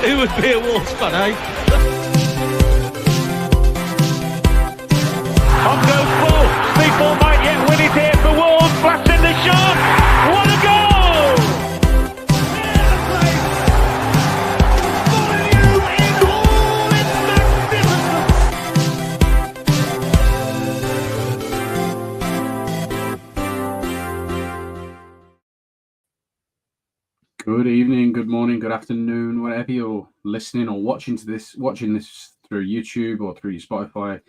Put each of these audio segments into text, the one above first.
Who would be a Wolves fan, eh? On goes Paul. Speedball might yet win it here for Wolves. Flash in the shot. What a goal! Good evening, good morning, good afternoon, wherever you're listening or watching this through YouTube or through your Spotify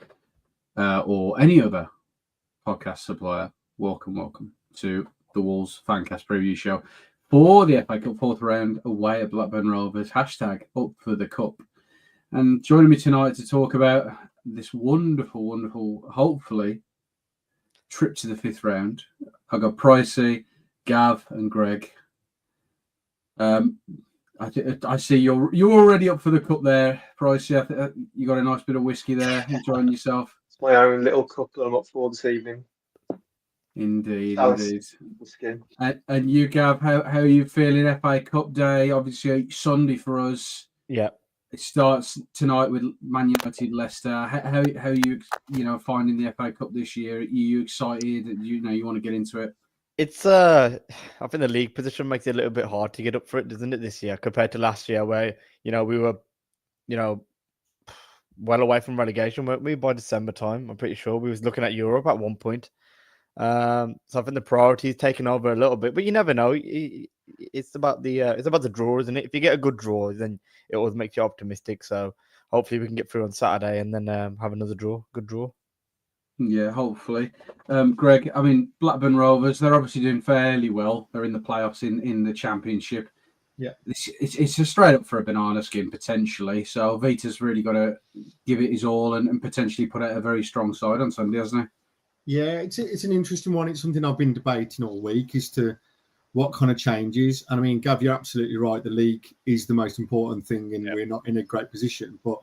or any other podcast supplier. Welcome to the Wolves Fancast preview show for the FA Cup fourth round away at Blackburn Rovers. Hashtag up for the cup. And joining me tonight to talk about this wonderful, hopefully, trip to the fifth round. I've got Pricey, Gav, and Greg. I see you're already up for the cup there, Pricey. You got a nice bit of whiskey there, enjoying yourself. It's my own little cup that I'm up for this evening. Indeed. Whiskey. And you, Gav, how are you feeling? FA Cup day, obviously Sunday for us. Yeah, it starts tonight with Man United, Leicester. How are you finding the FA Cup this year? Are you excited? You want to get into it? it's I think the league position makes it a little bit hard to get up for it, doesn't it, this year compared to last year, where we were well away from relegation, weren't we, by December time? I'm pretty sure we was looking at Europe at one point. So I think the priority is taken over a little bit, but you never know. It's about the draw, isn't it? If you get a good draw, then it always makes you optimistic. So hopefully we can get through on Saturday and then have another good draw. Yeah, hopefully. Greg, I mean, Blackburn Rovers, they're obviously doing fairly well. They're in the playoffs in the Championship. Yeah, it's a straight up for a banana skin potentially. So Vita's really got to give it his all and potentially put out a very strong side on Sunday, hasn't he? Yeah, it's an interesting one. It's something I've been debating all week as to what kind of changes. And I mean, Gav, you're absolutely right. The league is the most important thing, and we're not in a great position. But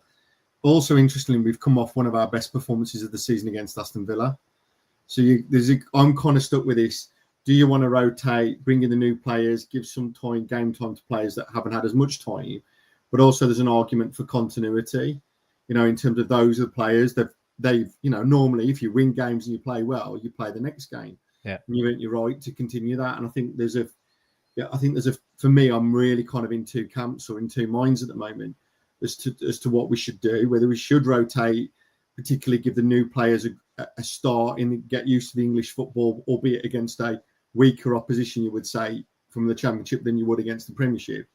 also, interestingly, we've come off one of our best performances of the season against Aston Villa. So I'm kind of stuck with this. Do you want to rotate, bring in the new players, give some game time to players that haven't had as much time? But also, there's an argument for continuity. In terms of those are the players that they've normally, if you win games and you play well, you play the next game. Yeah, and you're right to continue that. And I think for me, I'm really kind of in two camps or in two minds at the moment as to what we should do, whether we should rotate, particularly give the new players a start and get used to the English football, albeit against a weaker opposition, you would say, from the Championship than you would against the Premiership,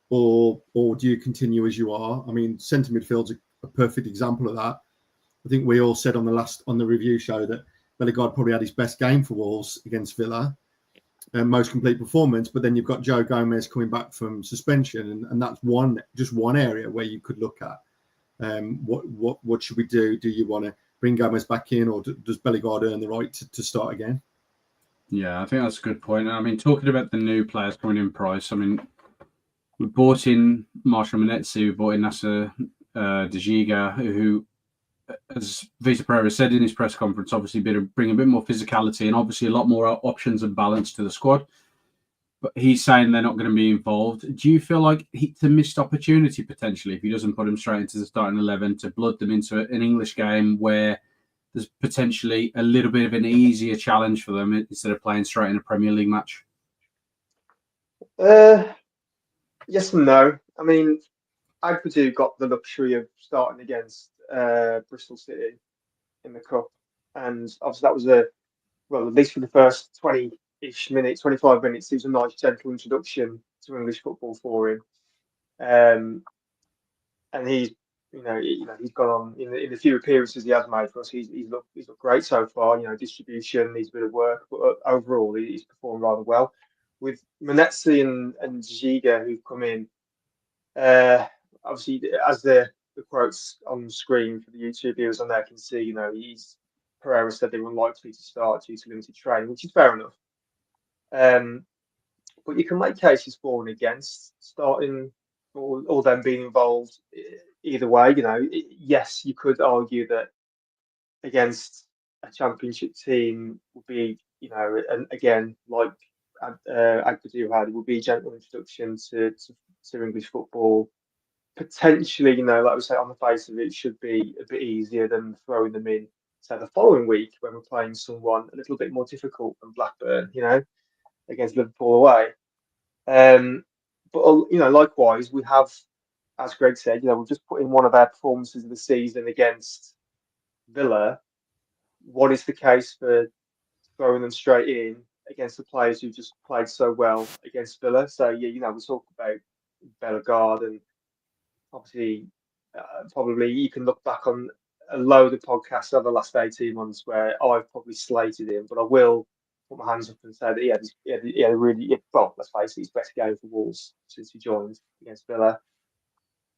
or do you continue as you are? I mean, centre midfield's a perfect example of that. I think we all said on the review show that Bellegarde probably had his best game for Wolves against Villa, most complete performance. But then you've got Joe Gomez coming back from suspension, and that's just one area where you could look at what should we do? Do you want to bring Gomez back in, or does Bellegarde earn the right to start again? Yeah, I think that's a good point. I mean, talking about the new players coming in price, I mean, we bought in Marshall Manetzi, we bought in Nasser De Giga, who, as Vita Pereira said in his press conference, obviously bring a bit more physicality and obviously a lot more options and balance to the squad. But he's saying they're not going to be involved. Do you feel like it's a missed opportunity potentially if he doesn't put them straight into the starting 11 to blood them into an English game where there's potentially a little bit of an easier challenge for them instead of playing straight in a Premier League match? Yes and no. I mean, Agbedu got the luxury of starting against Bristol City in the cup, and obviously that was at least for the first 20-ish minutes, 25 minutes, it was a nice gentle introduction to English football for him. And he's gone on in the few appearances he has made for us. He's looked great so far. Distribution needs a bit of work, but overall he's performed rather well. With Manetzi and Giga who've come in, obviously as the quotes on the screen for the YouTube viewers on there can see, Pereira said they were unlikely to start due to limited training, which is fair enough. But you can make cases for and against starting or them being involved either way. Yes, you could argue that against a Championship team would be, and again, like Agbadu had, it would be a gentle introduction to English football. Potentially, like we say, on the face of it, should be a bit easier than throwing them in, say, the following week when we're playing someone a little bit more difficult than Blackburn, against Liverpool away. But likewise, we have, as Greg said, we've just put in one of our performances of the season against Villa. What is the case for throwing them straight in against the players who just played so well against Villa? So we talk about Bellegarde, and obviously, probably you can look back on a load of podcasts over the last 18 months where I've probably slated him, but I will put my hands up and say that he had a really, well, let's face it, his best game for Wolves since he joined against Villa.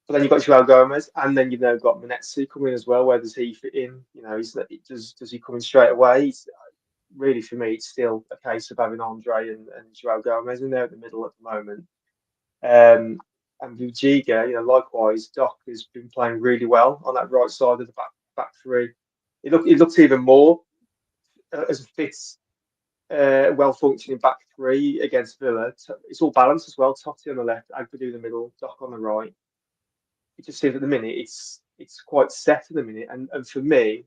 But then you've got Joao Gomez, and then you've now got Manetsu coming as well. Where does he fit in? Does he come in straight away? Really, for me, it's still a case of having Andre and Joao Gomez in there at the middle at the moment. And with Giga, likewise, Doc has been playing really well on that right side of the back three. It looks even more as a fit, well-functioning back three against Villa. It's all balanced as well. Totti on the left, Agbadu in the middle, Doc on the right. It just seems at the minute it's quite set at the minute. And for me,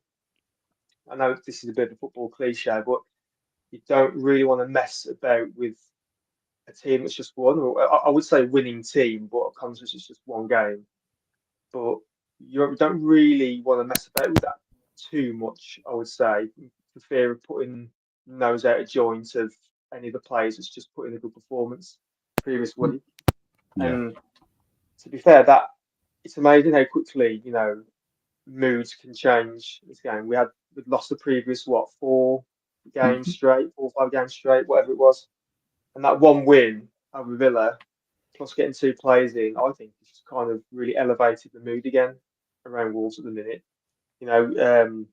I know this is a bit of a football cliche, but you don't really want to mess about with a team that's just won, or I would say winning team, but it comes with just one game. But you don't really want to mess about with that too much, I would say, for fear of putting nose out of joint of any of the players that's just put in a good performance previous week. Yeah. And to be fair, that it's amazing how quickly, moods can change this game. We'd lost the previous 4 games straight, 4 or 5 games straight, whatever it was. And that one win over Villa, plus getting 2 players in, I think it's just kind of really elevated the mood again around Wolves at the minute. You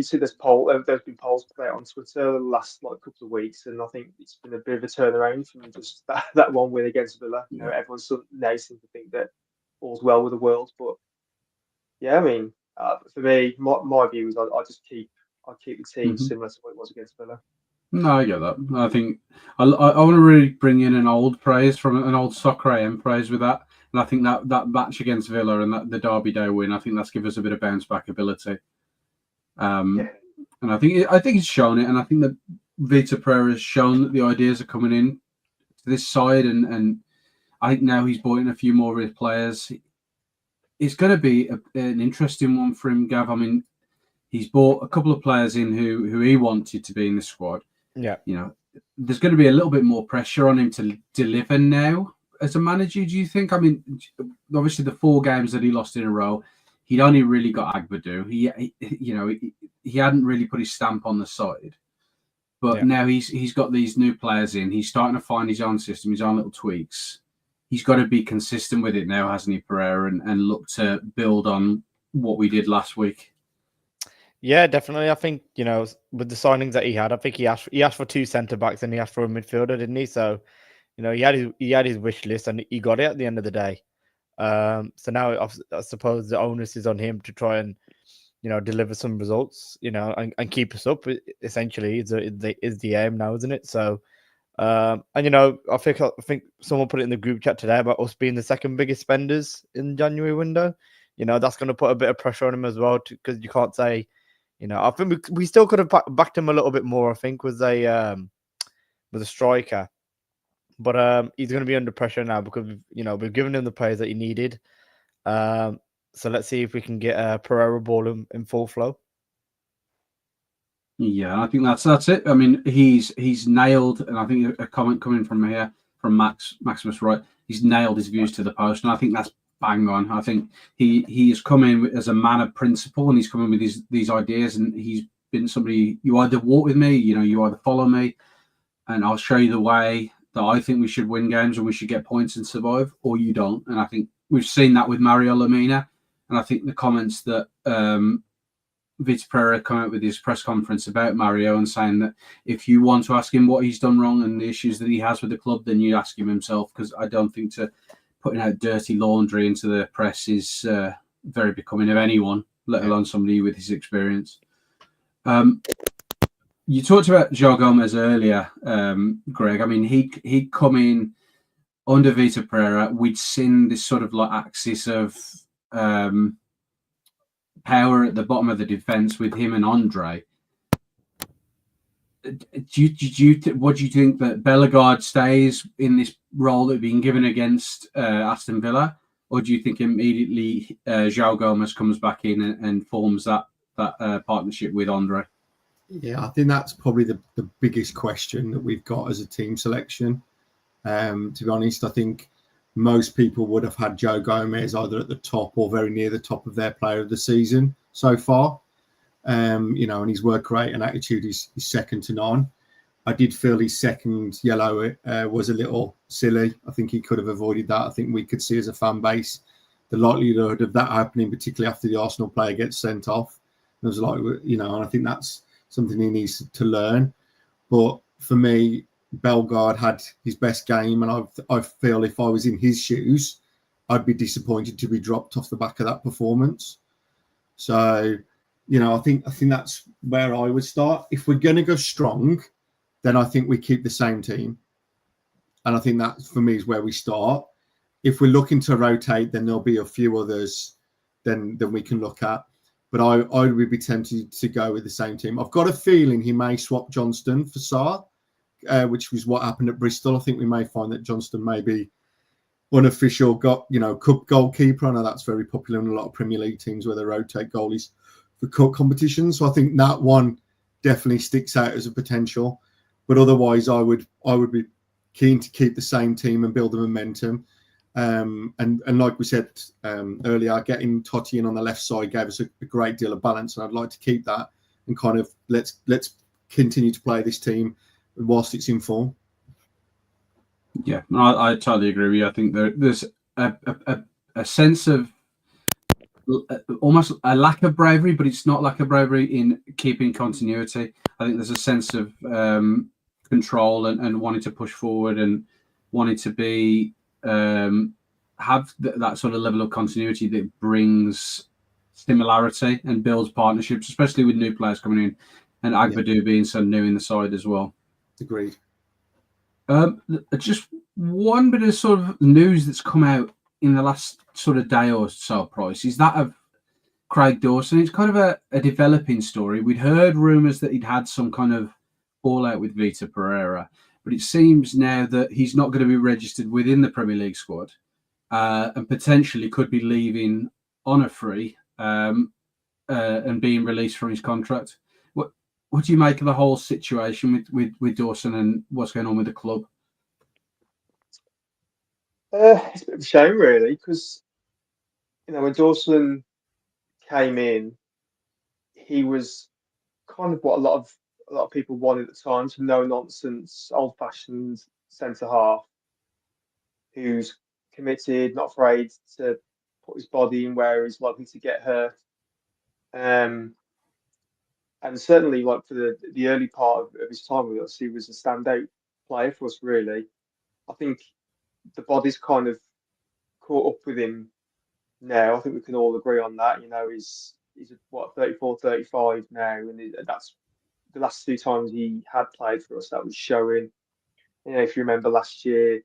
see there's been polls put out on Twitter the last couple of weeks, and I think it's been a bit of a turnaround from just that one win against Villa. Everyone's now seems to think that all's well with the world, but yeah, I mean, for me, my view is I keep the team similar to what it was against Villa. No, I get that. I think I want to really bring in an old Soccer AM praise with that, and I think that match against Villa and the Derby Day win, I think that's given us a bit of bounce back ability. And I think it's shown it, and I think that Vitor Pereira has shown that the ideas are coming in to this side, and I think now he's brought in a few more of his players. It's going to be an interesting one for him, Gav. I mean, he's brought a couple of players in who he wanted to be in the squad. Yeah. There's going to be a little bit more pressure on him to deliver now as a manager, do you think? I mean, obviously the 4 games that he lost in a row, he'd only really got Agbadu. He hadn't really put his stamp on the side. But now he's got these new players in. He's starting to find his own system, his own little tweaks. He's got to be consistent with it now, hasn't he, Pereira, and look to build on what we did last week. Yeah, definitely. I think, with the signings that he had, I think he asked for 2 centre-backs and he asked for a midfielder, didn't he? So, he had his wish list and he got it at the end of the day. So now I suppose the onus is on him to try and, deliver some results, and keep us up, essentially, is the aim now, isn't it? So, and, I think someone put it in the group chat today about us being the second biggest spenders in the January window. That's going to put a bit of pressure on him as well, because you can't say, I think we still could have backed him a little bit more, I think, with a striker. But he's going to be under pressure now because we've given him the players that he needed. So let's see if we can get Pereira ball in full flow. Yeah, I think that's it. I mean, he's nailed, and I think a comment coming from here from Maximus Wright, he's nailed his views to the post, and I think that's bang on. I think he has come in as a man of principle, and he's come in with these ideas, and he's been somebody, you either walk with me, you either follow me, and I'll show you the way that I think we should win games and we should get points and survive, or you don't. And I think we've seen that with Mario Lemina, and I think the comments that Vitor Pereira come out with his press conference about Mario and saying that if you want to ask him what he's done wrong and the issues that he has with the club, then you ask him himself, because I don't think putting out dirty laundry into the press is very becoming of anyone, let alone somebody with his experience. You talked about João Gomez earlier, Greg. I mean, he'd come in under Vitor Pereira. We'd seen this sort of like axis of power at the bottom of the defense with him and Andre. What do you think that Bellegarde stays in this role that being given against Aston Villa, or do you think immediately João Gomez comes back in and forms that partnership with Andre? Yeah, I think that's probably the biggest question that we've got as a team selection. To be honest, I think most people would have had João Gomez either at the top or very near the top of their player of the season so far. And his work rate and attitude is second to none. I did feel his second yellow was a little silly. I think he could have avoided that. I think we could see as a fan base the likelihood of that happening, particularly after the Arsenal player gets sent off. It was like, and I think that's something he needs to learn. But for me, Bellegarde had his best game, and I feel if I was in his shoes, I'd be disappointed to be dropped off the back of that performance. So, I think that's where I would start. If we're going to go strong, then I think we keep the same team. And I think that, for me, is where we start. If we're looking to rotate, then there'll be a few others than we can look at. But I would be tempted to go with the same team. I've got a feeling he may swap Johnston for Sarr, which was what happened at Bristol. I think we may find that Johnston may be unofficial cup goalkeeper. I know that's very popular in a lot of Premier League teams where they rotate goalies for cup competitions. So I think that one definitely sticks out as a potential. But otherwise, I would be keen to keep the same team and build the momentum. And like we said earlier, getting Totti in on the left side gave us a great deal of balance, and I'd like to keep that and kind of let's continue to play this team whilst it's in form. Yeah, I totally agree with you. I think there's a sense of almost a lack of bravery, but it's not lack of bravery in keeping continuity. I think there's a sense of control and wanting to push forward and wanting to be have that sort of level of continuity that brings similarity and builds partnerships, especially with new players coming in, and Agbadu being so new in the side as well. Agreed. Just one bit of sort of news that's come out in the last sort of day or so, Price, is that of Craig Dawson. It's kind of a developing story. We'd heard rumours that he'd had some kind of fallout with Vitor Pereira, but it seems now that he's not going to be registered within the Premier League squad and potentially could be leaving on a free and being released from his contract. What do you make of the whole situation with Dawson and what's going on with the club? It's a bit of a shame, really, because when Dawson came in, he was kind of what a lot of people wanted at the time, some no nonsense, old fashioned centre half who's committed, not afraid to put his body in where he's likely to get hurt. And certainly, like for the early part of his time with us, he was a standout player for us, really. I think the body's kind of caught up with him now. I think we can all agree on that. He's 34, 35 now, and that's the last two times he had played for us. That was showing. If you remember last year,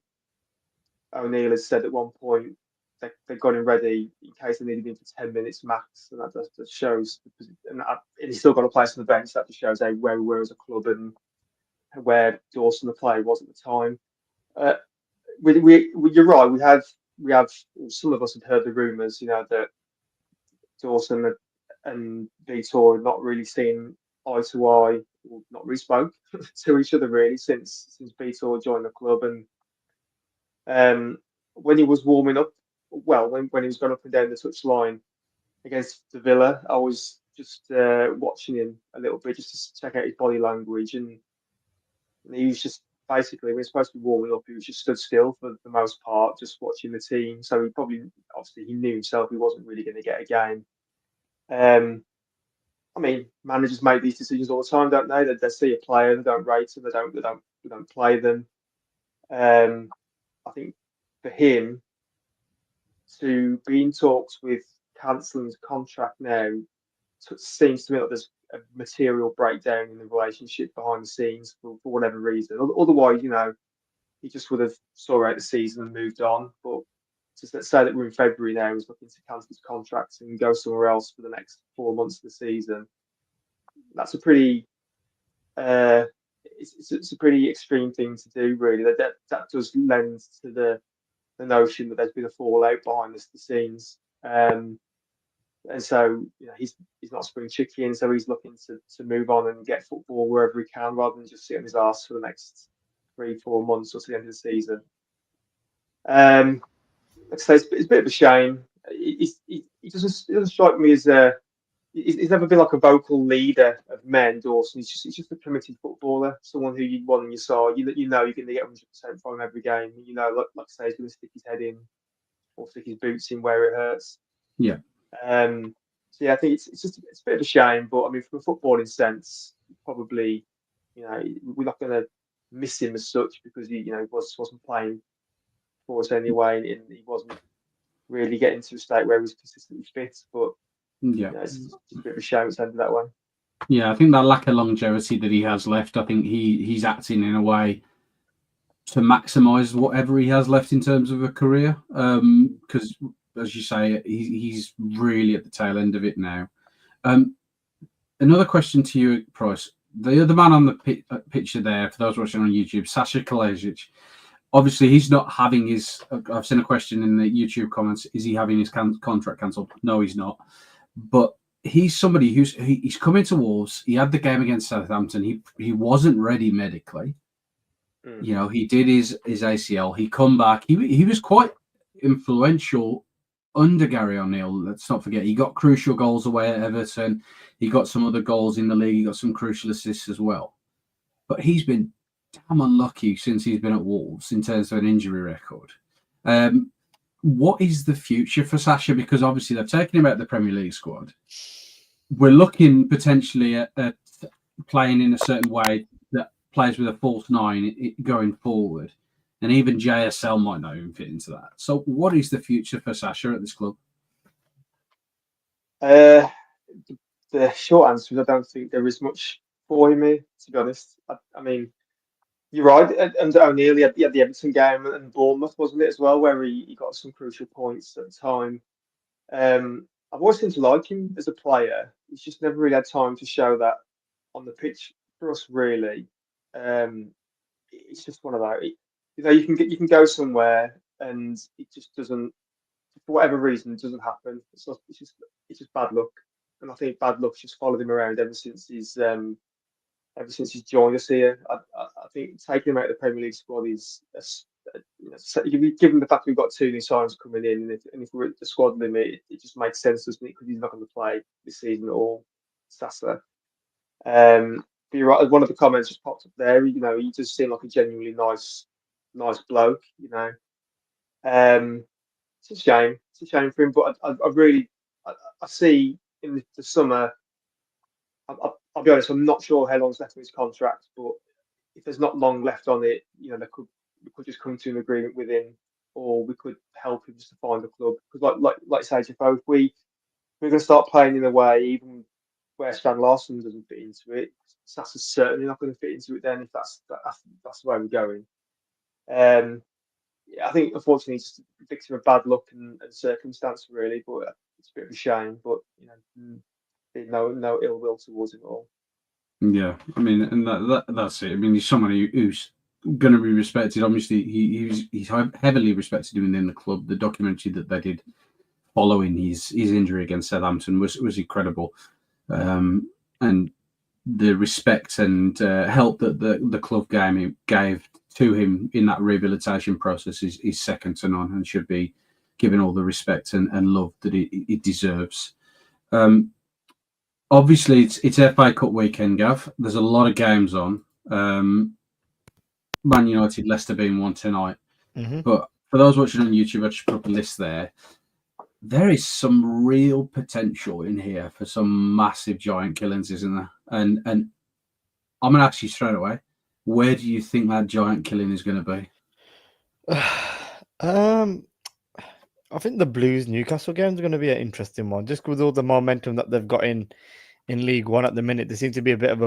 O'Neill had said at one point they got him ready in case they needed him for 10 minutes max, and that shows. And he's still got a place on the bench. That just shows where we were as a club and where Dawson the player was at the time. You're right. We have some of us had heard the rumours, that Dawson and Vitor had not really seen eye to eye, or not really spoke to each other really since Vitor joined the club. And when he was warming up, when he was going up and down the touchline against the Villa, I was just watching him a little bit just to check out his body language, and he was just basically, when he was supposed to be warming up, he was just stood still for the most part, just watching the team. So he knew himself he wasn't really going to get a game. I mean, managers make these decisions all the time, don't they? They see a player, they don't rate them, they don't play them. I think for him to be in talks with cancelling his contract now seems to me like there's a material breakdown in the relationship behind the scenes for whatever reason. Otherwise, he just would have saw out the season and moved on. But just let's say that we're in February now, he's looking to cancel his contract and go somewhere else for the next 4 months of the season. That's a pretty it's a pretty extreme thing to do, really. That does lend to the notion that there's been a fallout behind the scenes. And so he's not spring chicken, so he's looking to move on and get football wherever he can, rather than just sit on his arse for the next 3-4 months or to the end of the season. Like I say, it's a bit of a shame. He doesn't strike me as he's never been like a vocal leader of men, Dawson. He's just a committed footballer, someone who you want in your side. You're going to get 100% from him every game. Like I say, he's going to stick his head in or stick his boots in where it hurts. Yeah. So yeah, I think it's a bit of a shame, but I mean, from a footballing sense, probably, we're not going to miss him as such because he wasn't playing for us anyway, and he wasn't really getting to a state where he was consistently fit. But yeah, it's just a bit of a shame it's ended that way. Yeah, I think that lack of longevity that he has left, I think he's acting in a way to maximise whatever he has left in terms of a career. Because, as you say, he's really at the tail end of it now. Another question to you, Price. The other man on the picture there, for those watching on YouTube, Sasha Kalajdzic. Obviously, he's not having his. I've seen a question in the YouTube comments: is he having his contract cancelled? No, he's not. But he's somebody he's coming to Wolves. He had the game against Southampton. He wasn't ready medically. He did his ACL. He come back. He was quite influential under Gary O'Neill. Let's not forget, he got crucial goals away at Everton. He got some other goals in the league. He got some crucial assists as well. But he's been damn unlucky since he's been at Wolves in terms of an injury record. What is the future for Sasha? Because obviously they've taken him out of the Premier League squad. We're looking potentially at playing in a certain way that plays with a false nine going forward. And even JSL might not even fit into that. So what is the future for Sasha at this club? The short answer is I don't think there is much for him here, to be honest. I mean, you're right. And O'Neill, he had the Everton game and Bournemouth, wasn't it, as well, where he got some crucial points at the time. I've always seemed to like him as a player. He's just never really had time to show that on the pitch for us, really. It's just one of those. You can go somewhere and it just doesn't, for whatever reason, it doesn't happen. It's just bad luck, and I think bad luck's just followed him around ever since he's joined us here. I think taking him out of the Premier League squad is, given the fact we've got 2 new signings coming in, and if we're at the squad limit, it just makes sense, doesn't it? Because he's not going to play this season at all, Sasa. But you're right. One of the comments just popped up there. He just seemed like a genuinely nice bloke. It's a shame. It's a shame for him. But I see in the summer. I'll be honest. I'm not sure how long's left on his contract, but if there's not long left on it, we could just come to an agreement with him, or we could help him just to find a club. Because like say, if we're going to start playing in a way, even where Stan Larson doesn't fit into it, Sassa's certainly not going to fit into it. Then, if that's the way we're going. I think unfortunately he's just a victim of bad luck and circumstance, really. But it's a bit of a shame. But no ill will towards him at all. Yeah, I mean, and that's it. I mean, he's someone who's going to be respected. Obviously, he's heavily respected within the club. The documentary that they did following his injury against Southampton was incredible, and the respect and help that the club gave to him in that rehabilitation process is second to none, and should be given all the respect and love that it deserves. Obviously, it's FA Cup weekend, Gav. There's a lot of games on. Man United, Leicester being one tonight. Mm-hmm. But for those watching on YouTube, I just put up a list there. There is some real potential in here for some massive giant killings, isn't there? And I'm going to ask you straight away, where do you think that giant killing is going to be? I think the Blues Newcastle game is going to be an interesting one, just with all the momentum that they've got in in League One at the minute. There seems to be a bit of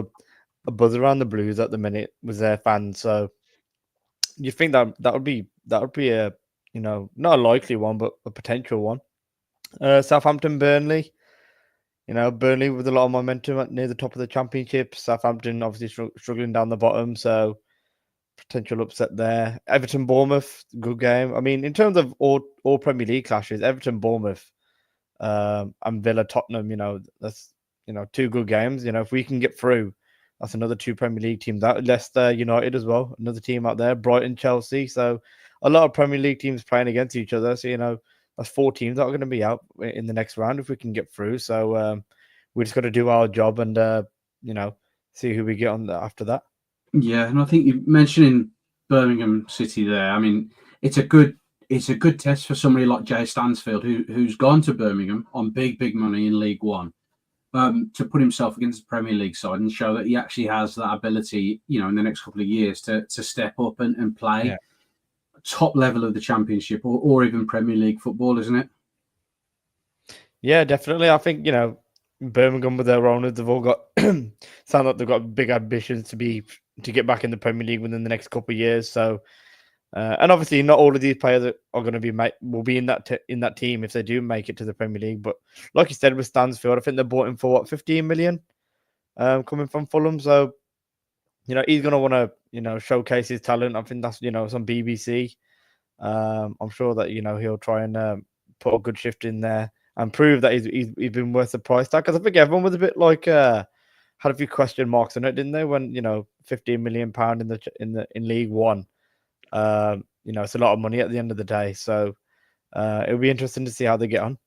a buzz around the Blues at the minute with their fans. So you think that would be a not a likely one, but a potential one. Southampton, Burnley. Burnley with a lot of momentum near the top of the championship. Southampton obviously struggling down the bottom, so potential upset there. Everton, Bournemouth, good game. I mean, in terms of all Premier League clashes, Everton, Bournemouth, and Villa, Tottenham. That's two good games. If we can get through, that's another two Premier League teams out. Leicester United as well, another team out there. Brighton, Chelsea. So a lot of Premier League teams playing against each other. So that's four teams that are going to be out in the next round if we can get through. So we just got to do our job and see who we get on after that. Yeah, and I think you mentioning Birmingham City there. I mean, it's a good test for somebody like Jay Stansfield, who's gone to Birmingham on big money in League One, to put himself against the Premier League side and show that he actually has that ability, in the next couple of years to step up and play top level of the Championship or even Premier League football, isn't it? Yeah, definitely. I think Birmingham with their owners, they've all got sound like they've got big ambitions to get back in the Premier League within the next couple of years. So, and obviously, not all of these players are going to will be in that team if they do make it to the Premier League. But like you said with Stansfield, I think they bought him for 15 million, coming from Fulham. So, he's going to want to showcase his talent. I think that's some BBC. I'm sure that he'll try and put a good shift in there and prove that he's been worth the price tag. Because I think everyone was a bit like had a few question marks on it, didn't they? When £15 million in League One, it's a lot of money at the end of the day. So it'll be interesting to see how they get on.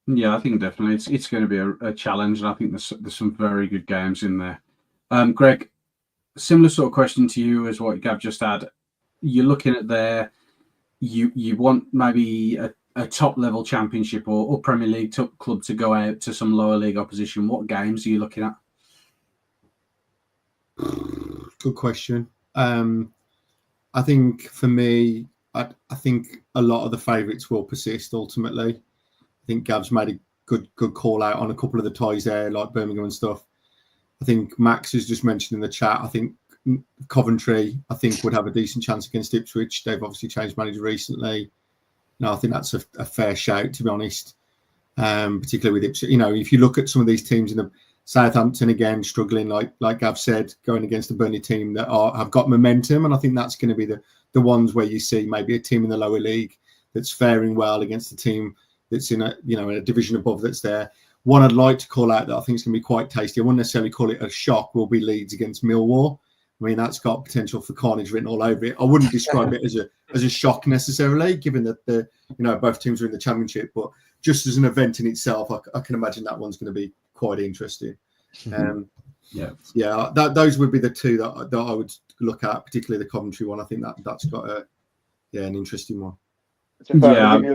Yeah, I think definitely it's going to be a challenge, and I think there's some very good games in there. Greg, similar sort of question to you as what Gav just had. You're looking at there. You want maybe a top level Championship or Premier League club to go out to some lower league opposition. What games are you looking at? Good question. I think for me, I think a lot of the favourites will persist ultimately. I think Gav's made a good call out on a couple of the ties there, like Birmingham and stuff. I think Max has just mentioned in the chat, I think Coventry, would have a decent chance against Ipswich. They've obviously changed manager recently. I think that's a fair shout, to be honest, particularly with Ipswich. If you look at some of these teams in the Southampton, again, struggling, like Gav said, going against a Burnley team that have got momentum. And I think that's going to be the ones where you see maybe a team in the lower league that's faring well against a team that's in a division above that's there. One I'd like to call out that I think is going to be quite tasty, I wouldn't necessarily call it a shock, will be Leeds against Millwall. I mean, that's got potential for carnage written all over it. I wouldn't describe it as a shock necessarily, given that both teams are in the Championship. But just as an event in itself, I can imagine that one's going to be quite interesting. Those would be the two that I would look at, particularly the Coventry one. I think that's got an interesting one. I'll give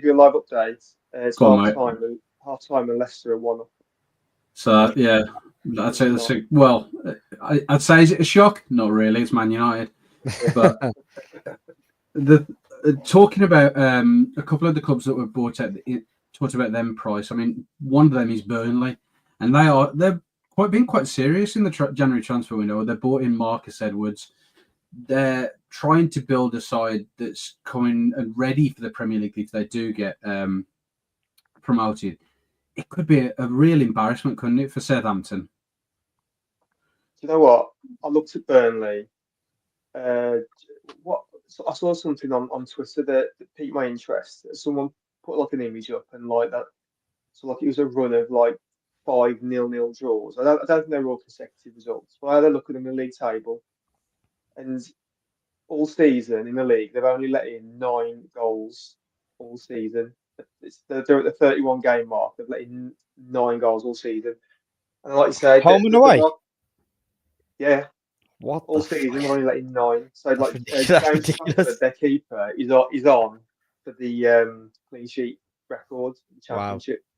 you a live update. It's half time and Leicester are 1-1. So I'd say I'd say is it a shock? Not really. It's Man United, but talking about a couple of the clubs that were bought at, talked about them price. I mean, one of them is Burnley, and they're been quite serious in the January transfer window. They bought in Marcus Edwards. They're trying to build a side that's coming and ready for the Premier League if they do get promoted. It could be a real embarrassment, couldn't it, for Southampton? Do you know what? I looked at Burnley. I saw something on Twitter that piqued my interest. Someone put like an image up and like that. So like it was a run of like 5 0-0 draws. I don't think they were all consecutive results. But I had a look at them in the league table, and all season in the league they've only let in 9 goals all season. They're at the 31 game mark. They've let in 9 goals all season, and like you say, home and away. What all season they're only let in 9. So like James Trafford, their keeper, is on for the clean sheet record in the Championship. Wow.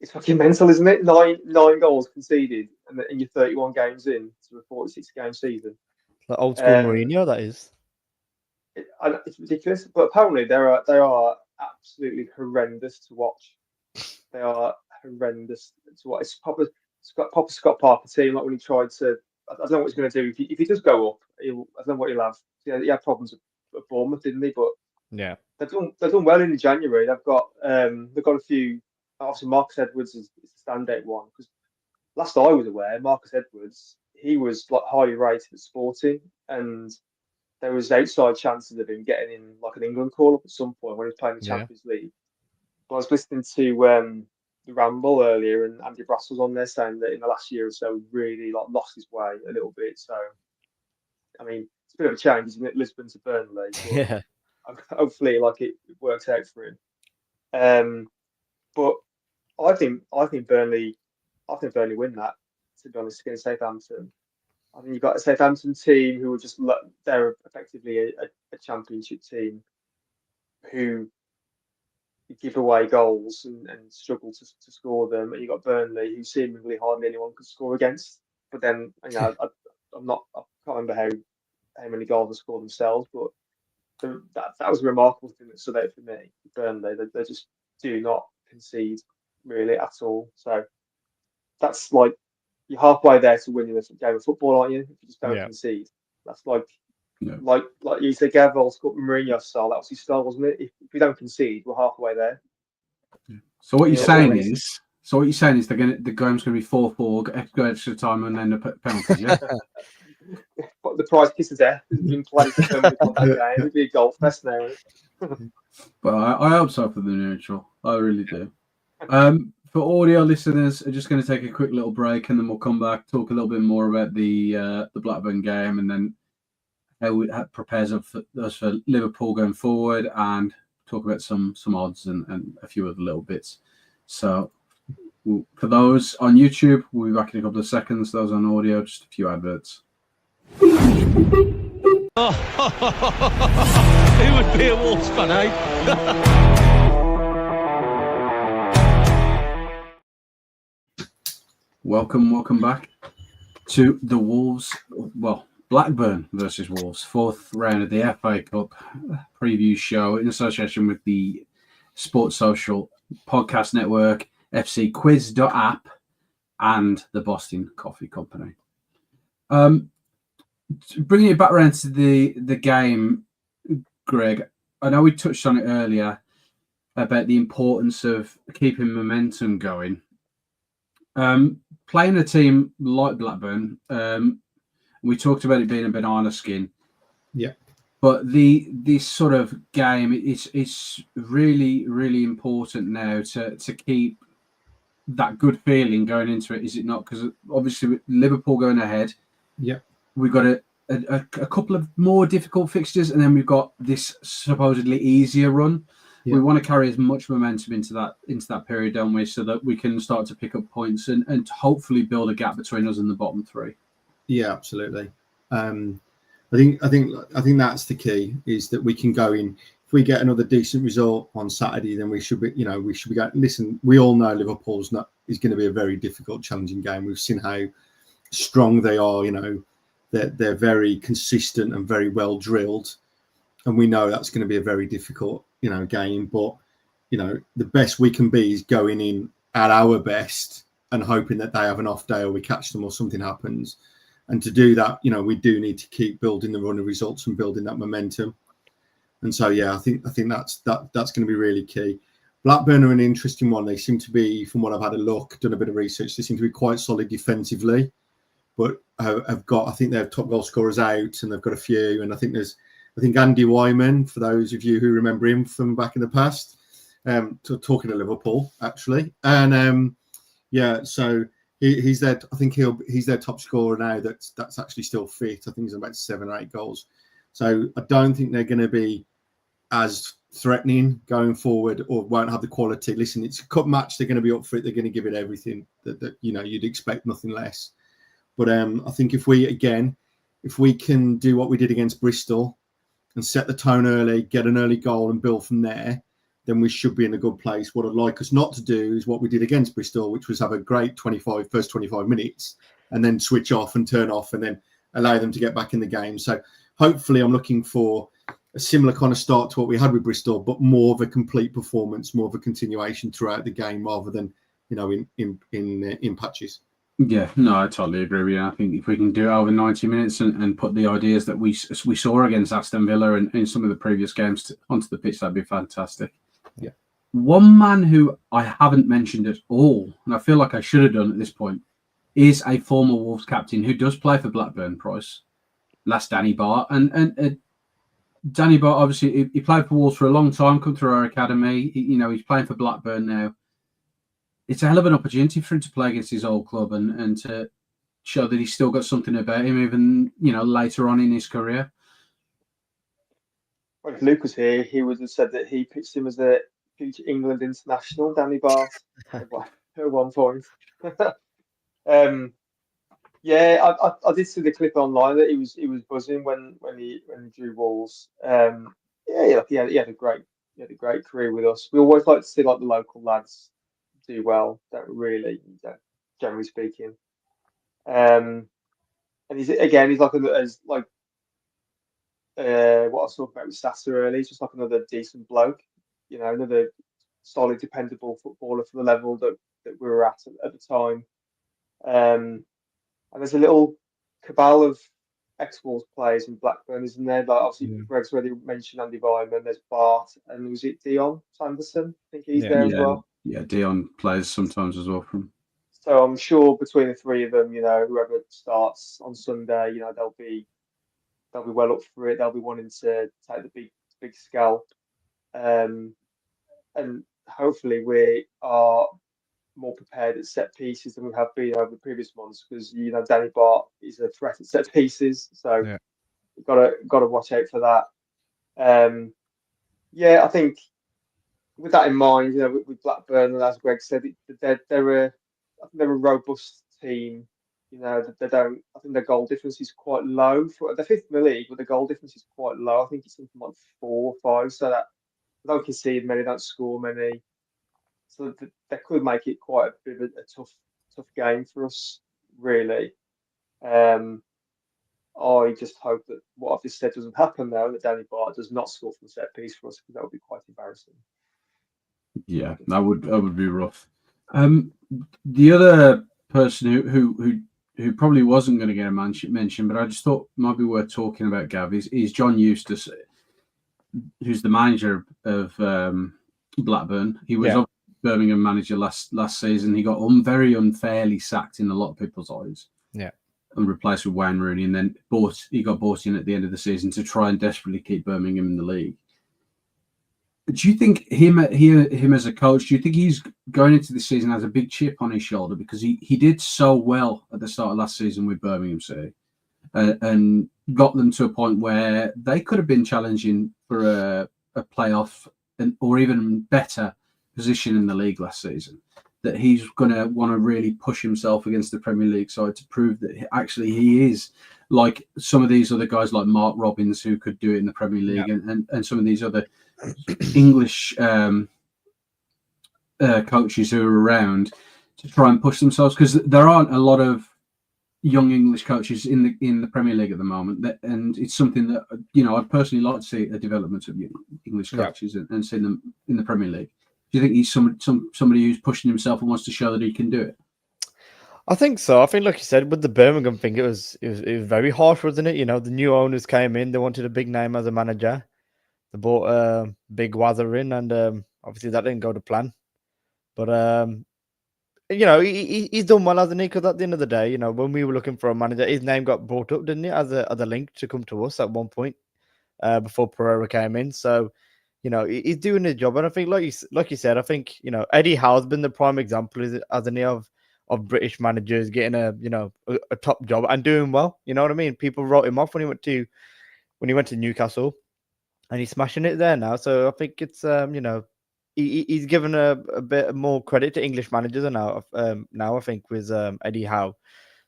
It's fucking mental, isn't it? 9 goals conceded, and you're 31 games in to a 46 game season. The old school Mourinho, that is. It's ridiculous, but apparently they are absolutely horrendous to watch. They are horrendous. It's what it's proper Scott Parker team. Like when he tried to, I don't know what he's going to do if he does go up. I don't know what he'll have. Yeah, he had problems at Bournemouth, didn't he? But Yeah. they've done well in January. They've got a few. Obviously, Marcus Edwards is the standout one because last I was aware, Marcus Edwards, he was like highly rated at Sporting, and there was outside chances of him getting in like an England call up at some point when he was playing the Champions League. But I was listening to the Ramble earlier, and Andy Brass was on there saying that in the last year or so, he really like lost his way a little bit. So, I mean, it's a bit of a change, isn't it? Lisbon to Burnley. Yeah. Hopefully, like it works out for him. But I think Burnley win that. To be honest, against Southampton, I think you've got a Southampton team who are just they're effectively a championship team who give away goals and struggle to score them, and you've got Burnley who seemingly hardly anyone could score against. But then I can't remember how many goals they scored themselves, but that was a remarkable thing that stood out for me. Burnley, they just do not concede really at all. So that's like you're halfway there to winning a game of football, aren't you? If you just don't concede, that's like you said, Gav old school Mourinho style. That was his style, wasn't it? If we don't concede, we're halfway there. So what you're saying is the game's going to be 4-4, go extra time, and then the penalties. Yeah. But the prize kiss of death has been played for that game. It'd be a golf fest now. But I hope so for the neutral. I really do. For audio listeners, I'm just going to take a quick little break, and then we'll come back, talk a little bit more about the Blackburn game, and then how it prepares us for Liverpool going forward, and talk about some odds and a few other little bits. So for those on YouTube, we'll be back in a couple of seconds. Those on audio, just a few adverts. Who would be a Wolves fan, eh? Welcome back to the Wolves. Well, Blackburn versus Wolves, fourth round of the FA Cup preview show in association with the Sports Social Podcast Network, FCquiz.app, and the Boston Coffee Company. Bringing it back around to the game, Greg, I know we touched on it earlier about the importance of keeping momentum going. Playing a team like Blackburn, we talked about it being a banana skin. Yeah. But this sort of game is really, really important now to keep that good feeling going into it, is it not? Because obviously with Liverpool going ahead, we've got a couple of more difficult fixtures, and then we've got this supposedly easier run. We want to carry as much momentum into that period, don't we, so that we can start to pick up points and hopefully build a gap between us and the bottom three. Yeah, absolutely. I think that's the key, is that we can go in. If we get another decent result on Saturday, then we should be going. Listen, we all know Liverpool's is going to be a very difficult, challenging game. We've seen how strong they are. They're very consistent and very well drilled, and we know that's going to be a very difficult game. But the best we can be is going in at our best and hoping that they have an off day or we catch them or something happens. And to do that, we do need to keep building the run of results and building that momentum. And so, I think that's going to be really key. Blackburn are an interesting one. They seem to be, from what I've had a look, done a bit of research, they seem to be quite solid defensively, but have got, I think they have top goal scorers out, and they've got a few. And I think Andy Wyman, for those of you who remember him from back in the past, talking to Liverpool actually, and so he's their, I think he's their top scorer now. That's actually still fit. I think he's about 7 or 8 goals. So I don't think they're going to be as threatening going forward, or won't have the quality. Listen, it's a cup match. They're going to be up for it. They're going to give it everything. That you'd expect nothing less. But I think if we can do what we did against Bristol and set the tone early, get an early goal and build from there, then we should be in a good place. What I'd like us not to do is what we did against Bristol, which was have a great first 25 minutes and then switch off and turn off and then allow them to get back in the game. So hopefully I'm looking for a similar kind of start to what we had with Bristol, but more of a complete performance, more of a continuation throughout the game rather than in patches. Yeah, no, I totally agree with you. I think if we can do it over 90 minutes and put the ideas that we saw against Aston Villa and in some of the previous games onto the pitch, that'd be fantastic. Yeah. One man who I haven't mentioned at all, and I feel like I should have done at this point, is a former Wolves captain who does play for Blackburn, Price. That's Danny Bart. And Danny Bart, obviously, he played for Wolves for a long time, come through our academy. He's playing for Blackburn now. It's a hell of an opportunity for him to play against his old club and to show that he's still got something about him, even later on in his career. Well, if Luke was here, he would have said that he pitched him as a future England international, Danny Bart, at one point. Yeah, I did see the clip online that he was buzzing when he drew Wolves. Yeah, he had a great career with us. We always like to see like the local lads do well, generally speaking. And he's like what I was talking about with Sasser earlier. He's just like another decent bloke, another solid, dependable footballer for the level that we were at the time. And there's a little cabal of ex-Wolves players in Blackburn, isn't there? Like obviously, Greg's already mentioned Andy Vyman. There's Bart, and was it Dion Sanderson? I think he's there as well. Yeah, Dion plays sometimes as well from. So I'm sure between the three of them, whoever starts on Sunday, they'll be well up for it. They'll be wanting to take the big scalp, and hopefully we are more prepared at set pieces than we have been over the previous months, because Danny Bart is a threat at set pieces, so we've got to watch out for that. I think with that in mind, with Blackburn, and as Greg said, they're a robust team. I think their goal difference is quite low for the fifth in the league, but the goal difference is quite low. I think it's something like 4 or 5, so that they don't concede many, don't score many. So that could make it quite a bit of a tough game for us, really. I just hope that what I've just said doesn't happen now, that Danny Bart does not score from a set piece for us, because that would be quite embarrassing. Yeah, that would be rough. The other person who probably wasn't going to get a mention, but I just thought might be worth talking about, Gav, is John Eustace, who's the manager of Blackburn. He was Birmingham manager last season. He got very unfairly sacked in a lot of people's eyes. Yeah. And replaced with Wayne Rooney, and then he got bought in at the end of the season to try and desperately keep Birmingham in the league. Do you think him as a coach, do you think he's going into this season has a big chip on his shoulder, because he did so well at the start of last season with Birmingham City and got them to a point where they could have been challenging for a playoff or even better position in the league last season, that he's going to want to really push himself against the Premier League side to prove that actually he is like some of these other guys like Mark Robbins, who could do it in the Premier League, and some of these other English coaches who are around to try and push themselves, because there aren't a lot of young English coaches in the Premier League at the moment, and it's something that I'd personally like to see a development of English coaches and see them in the Premier League. Do you think he's somebody who's pushing himself and wants to show that he can do it? I think so. I think, like you said, with the Birmingham thing, it was very harsh, wasn't it? The new owners came in, they wanted a big name as a manager. They bought Big Wazza in, and obviously that didn't go to plan. But he's done well, hasn't he? Because at the end of the day, when we were looking for a manager, his name got brought up, didn't it, as a link to come to us at one point before Pereira came in. So he's doing his job, and I think, like you said, I think Eddie Howe's been the prime example, hasn't he, of British managers getting a top job and doing well. You know what I mean? People wrote him off when he went to Newcastle, and he's smashing it there now. So I think it's he's given a bit more credit to English managers now. I think with Eddie Howe.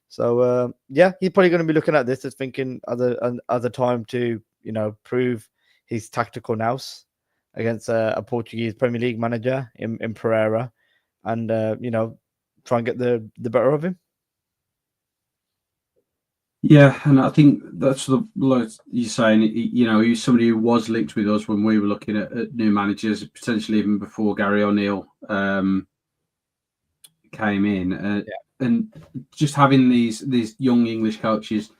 So he's probably going to be looking at this as thinking as a time to prove his tactical nous against a Portuguese Premier League manager in Pereira, and try and get the better of him. Yeah, and I think that's like you're saying. He's somebody who was linked with us when we were looking at new managers, potentially even before Gary O'Neill came in, and just having these young English coaches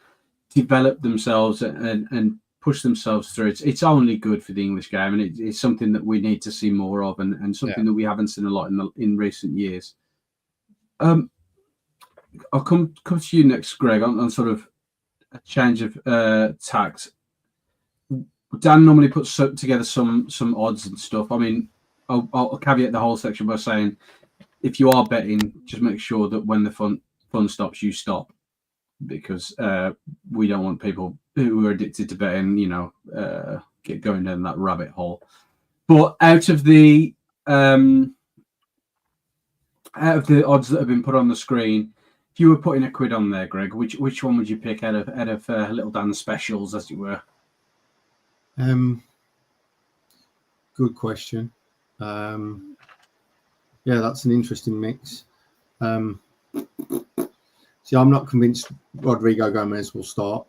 develop themselves and push themselves through. It's only good for the English game, and it's something that we need to see more of, and something that we haven't seen a lot in recent years. I'll come to you next, Greg, on sort of a change of tact. Dan normally puts together some odds and stuff. I mean, I'll caveat the whole section by saying, if you are betting, just make sure that when the fun stops, you stop, because we don't want people who are addicted to betting, get going down that rabbit hole. But out of the odds that have been put on the screen, if you were putting a quid on there, Greg, which one would you pick out of Little Dan's specials, as it were? Good question. Yeah, that's an interesting mix. See, I'm not convinced Rodrigo Gomez will start,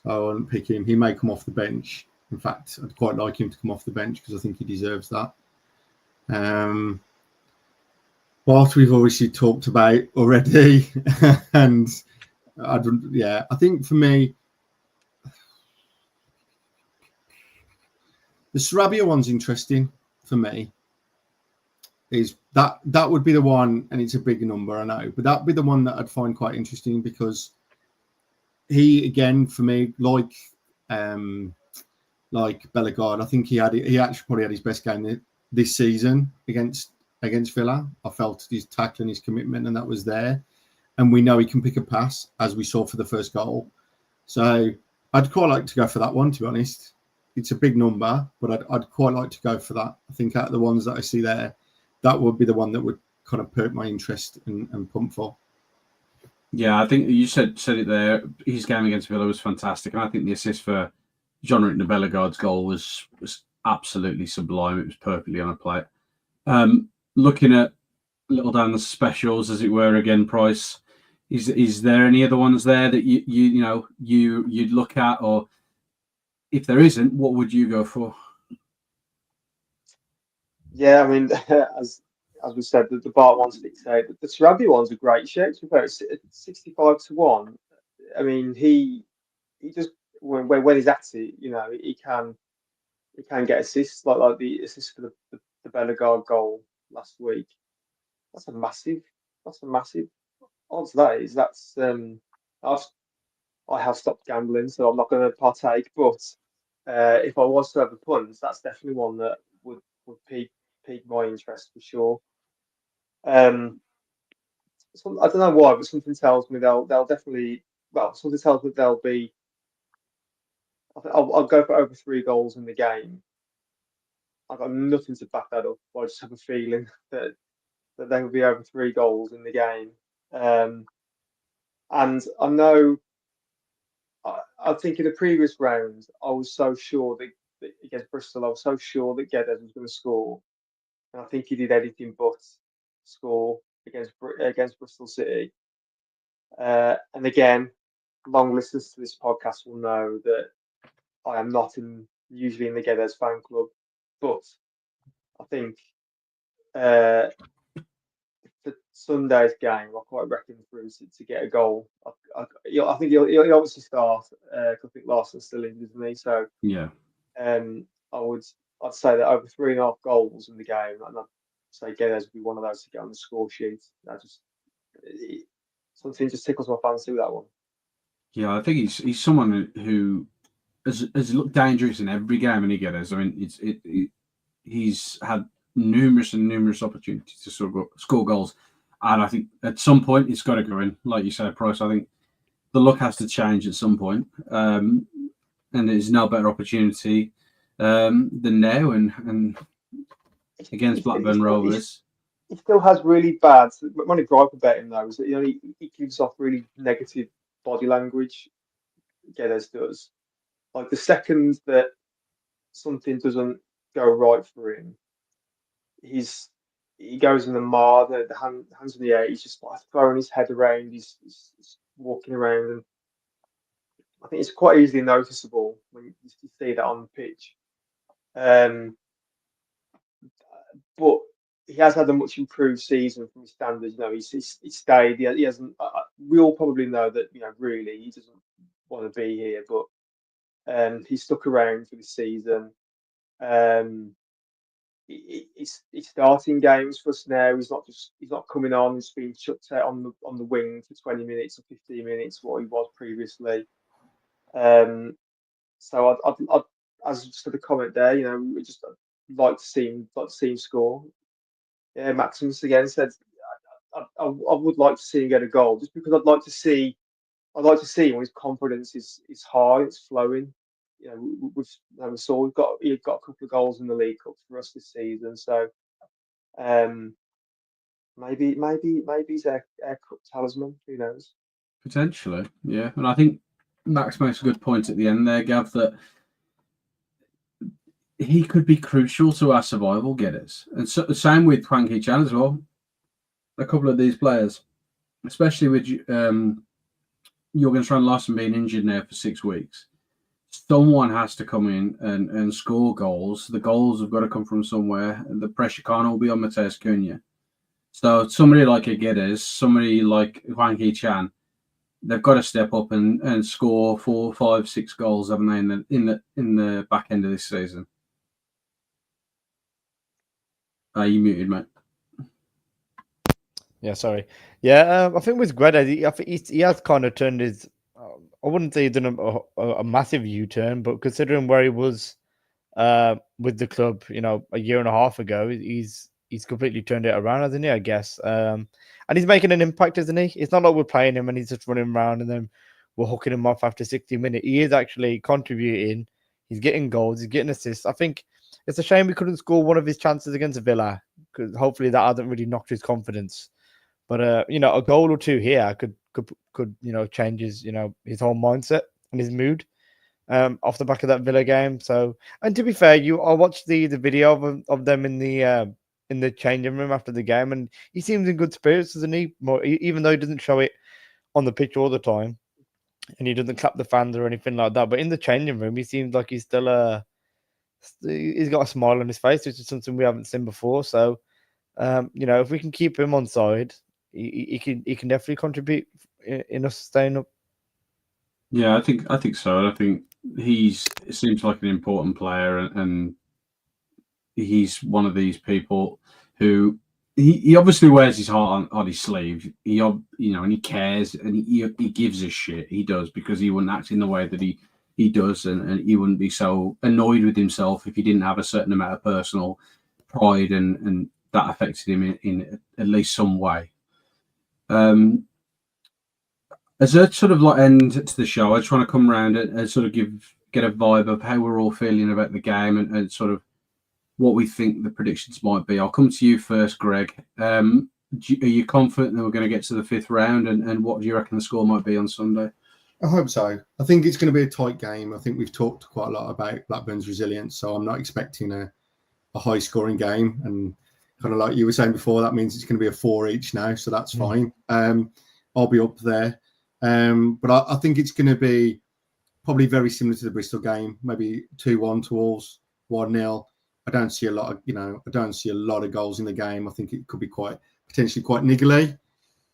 so I won't pick him. He may come off the bench. In fact, I'd quite like him to come off the bench because I think he deserves that. What we've obviously talked about already, and I think for me, the Sarabia one's interesting for me. Is that would be the one, and it's a big number, I know, but that'd be the one that I'd find quite interesting, because he, again, for me, like Bellegarde, I think he actually probably had his best game this season against Villa. I felt his tackle and his commitment, and that was there. And we know he can pick a pass, as we saw for the first goal. So I'd quite like to go for that one, to be honest. It's a big number, but I'd quite like to go for that. I think out of the ones that I see there, that would be the one that would kind of perk my interest and pump for. Yeah, I think you said it there. His game against Villa was fantastic, and I think the assist for Jean-Luc Bellegarde's goal was absolutely sublime. It was perfectly on a plate. Looking at Little Dan's specials, as it were, again, Price, is there any other ones there that you'd look at, or if there isn't, what would you go for? Yeah, I mean, as we said, the Bart ones dictate. The Sarabia one's a great shout. To be fair, it's 65-1. I mean, he just when he's at it, he can get assists like the assist for the Bellegarde goal last week. That's a massive odds. I have stopped gambling, so I'm not going to partake. But if I was to have a punt, that's definitely one that would pique my interest for sure. I don't know why, but something tells me they'll definitely. Well, something tells me they'll be. I'll go for over 3 goals in the game. I've got nothing to back that up, but I just have a feeling that they will be over 3 goals in the game. And I know. I think in the previous round, I was so sure that against Bristol, I was so sure that Guedes was going to score, and I think he did anything but score against Bristol City. And again, long listeners to this podcast will know that I am not usually in the Guedes fan club, but I think for Sunday's game, I quite reckon for him to get a goal. I think he'll obviously start. I think Larson's still in, isn't he? So yeah, I'd say that over 3.5 goals in the game, and I'd say Guedes would be one of those to get on the score sheet. Something just tickles my fancy with that one. Yeah, I think he's someone who has looked dangerous in every game, and he gets. I mean, he's had numerous opportunities to score goals, and I think at some point it's got to go in. Like you said, Price, I think the luck has to change at some point, and there's no better opportunity than now, and against Blackburn Rovers. He still has really bad. When I gripe about him though, is that he gives off really negative body language. Guedes does. Like the second that something doesn't go right for him, he goes in the mire, the hands in the air. He's just like throwing his head around. He's walking around, and I think it's quite easily noticeable when you see that on the pitch. But he has had a much improved season from his standards. He's stayed. He hasn't. We all probably know that. Really, he doesn't want to be here, but he stuck around for the season. He's starting games for us now. He's not coming on. He's been chucked out on the wing for 20 minutes or 15 minutes, what he was previously. So I'd as for the comment there, we just like to see him score. Yeah, Maximus again said I would like to see him get a goal just because I'd like to see when his confidence is high, it's flowing. We saw he's got a couple of goals in the League Cup for us this season, so maybe he's our cup talisman. Who knows? Potentially, yeah. And I think Max makes a good point at the end there, Gav, that he could be crucial to our survival getters. And so, same with Hwang Hee-chan as well. A couple of these players, especially with Jurgen Strand-Larsen being injured now for 6 weeks, someone has to come in and score goals. The goals have got to come from somewhere, and the pressure can't all be on Mateus Cunha. So somebody like Aguirre, somebody like Hwang Hee-chan, they've got to step up and score 4, 5, 6 goals, haven't they, in the back end of this season? You muted, mate. Yeah, sorry. Yeah, I think with Guedes, I think he has kind of turned his. I wouldn't say he's done a massive U-turn, but considering where he was with the club, a year and a half ago, he's completely turned it around, hasn't he? I guess. And he's making an impact, isn't he? It's not like we're playing him and he's just running around and then we're hooking him off after 60 minutes. He is actually contributing. He's getting goals. He's getting assists. I think it's a shame we couldn't score one of his chances against Villa, because hopefully that hasn't really knocked his confidence. But a goal or two here could change his his whole mindset and his mood off the back of that Villa game. So, and to be fair, I watched the video of them in the changing room after the game, and he seems in good spirits, doesn't he? Even though he doesn't show it on the pitch all the time, and he doesn't clap the fans or anything like that. But in the changing room, he seems like he's still he's got a smile on his face, which is something we haven't seen before. So, if we can keep him on side, he can definitely contribute in us staying up. Yeah, I think so. I think it seems like an important player, and he's one of these people who he obviously wears his heart on his sleeve. And he cares, and he gives a shit. He does, because he wouldn't act in the way that he does, and he wouldn't be so annoyed with himself if he didn't have a certain amount of personal pride, and that affected him in at least some way. As a sort of like end to the show, I just want to come around and sort of get a vibe of how we're all feeling about the game, and sort of what we think the predictions might be. I'll come to you first, Greg. Are you confident that we're going to get to the 5th round, and what do you reckon the score might be on Sunday? I hope so. I think it's going to be a tight game. I think we've talked quite a lot about Blackburn's resilience, so I'm not expecting a high scoring game. And kind of like you were saying before, that means it's going to be a 4 each now, so that's fine. I'll be up there. But I think it's going to be probably very similar to the Bristol game, maybe 2-1 to Wolves, 1-0. I don't see a lot of goals in the game. I think it could be potentially quite niggly.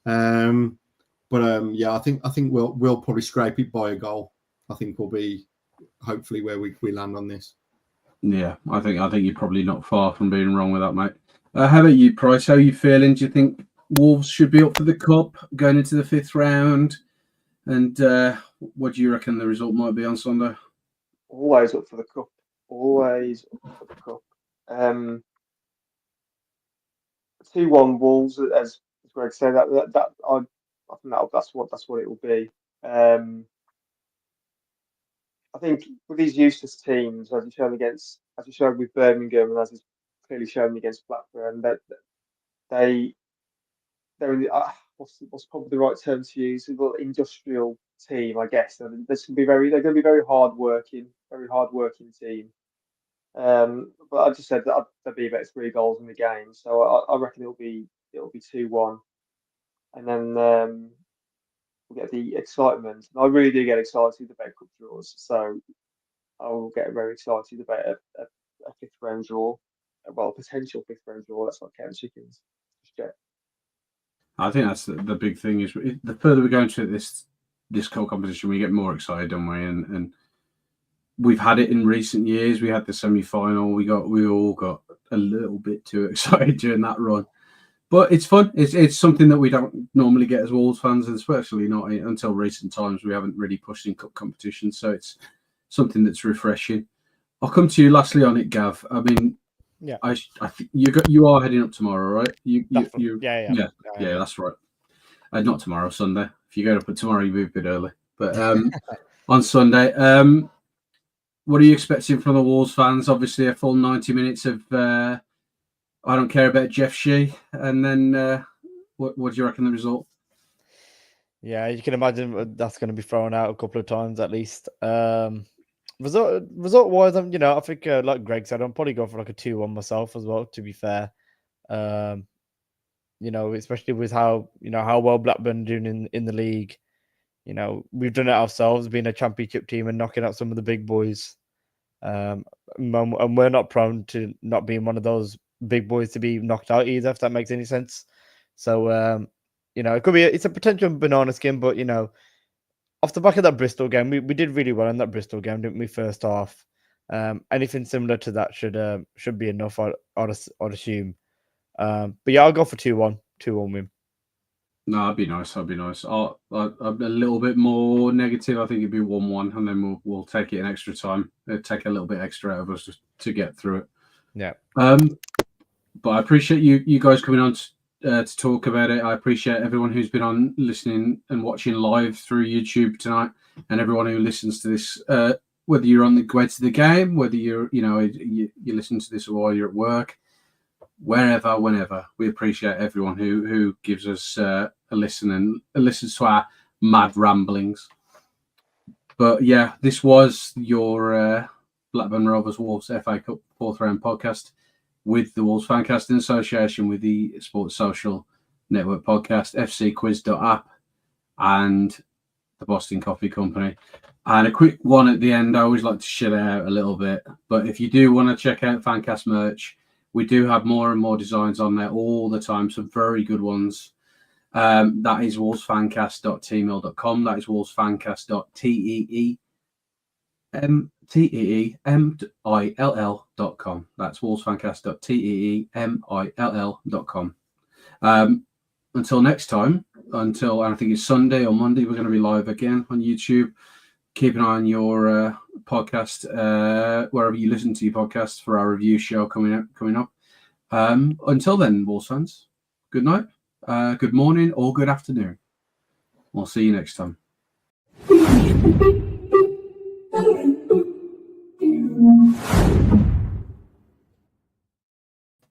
Yeah, I think we'll probably scrape it by a goal. I think we'll be hopefully where we land on this. Yeah, I think you're probably not far from being wrong with that, mate. How about you, Price? How are you feeling? Do you think Wolves should be up for the cup going into the 5th round? And what do you reckon the result might be on Sunday? Always up for the cup. Always up for the cup. 2-1 Wolves, as Greg said. I think that's what it will be. I think with these useless teams, as you showed with Birmingham, and as is clearly shown against Blackburn, that they're in the, what's probably the right term to use? Well, industrial team, I guess. They're going to be very hard working team. But I just said that there'd be about 3 goals in the game, so I reckon it'll be 2-1, and then we'll get the excitement. And I really do get excited about cup draws, so I will get very excited about a 5th round draw. well, potential fifth round draw. Let's not count chickens just yet. I think that's the big thing is the further we go into this competition, we get more excited, don't we? And we've had it in recent years. We had the semi-final. We all got a little bit too excited during that run, but it's fun. It's something that we don't normally get as Wolves fans, and especially not until recent times. We haven't really pushed in cup competition, so it's something that's refreshing. I'll come to you lastly on it, Gav. I mean, Yeah. I think you are heading up tomorrow, right? You Yeah, that's right. Not tomorrow, Sunday. If you get up at tomorrow, you move a bit early. But on Sunday, what are you expecting from the Wolves fans? Obviously, a full 90 minutes of I don't care about Jeff Shee. And then what do you reckon the result? Yeah, you can imagine that's going to be thrown out a couple of times at least. Result wise, I think like Greg said, I'm probably go for like a 2-1 myself as well. To be fair, especially with how well Blackburn doing in the league. We've done it ourselves, being a championship team and knocking out some of the big boys. And we're not prone to not being one of those big boys to be knocked out either, if that makes any sense. So, it could be it's a potential banana skin, but off the back of that Bristol game, we did really well in that Bristol game, didn't we? First half, anything similar to that should be enough. I'd assume. But yeah, I'll go for 2-1 win. No, that'd be nice. I'm a little bit more negative. I think it'd be 1-1, and then we'll take it in extra time. It'd take a little bit extra out of us to get through it. Yeah. But I appreciate you guys coming on to talk about it. I appreciate everyone who's been on listening and watching live through YouTube tonight, and everyone who listens to this. Whether you're on the way to the game, whether you're you listen to this while you're at work. Wherever, whenever, we appreciate everyone who gives us a listen and listens to our mad ramblings. But yeah, this was your Blackburn Rovers Wolves FA Cup 4th round podcast with the Wolves Fancast in association with the Sports Social Network podcast, fcquiz.app, and the Boston Coffee Company. And a quick one at the end. I always like to shit out a little bit, but if you do want to check out Fancast merch, we do have more and more designs on there all the time, some very good ones. That is wolvesfancast.teemill.com. That is wolvesfancast.teemill.com. That's wolvesfancast.teemill.com. Until next time, I think it's Sunday or Monday, we're going to be live again on YouTube. Keep an eye on your podcast, wherever you listen to your podcasts, for our review show coming up. Until then, Wolves fans, good night, good morning, or good afternoon. We'll see you next time. Thank you.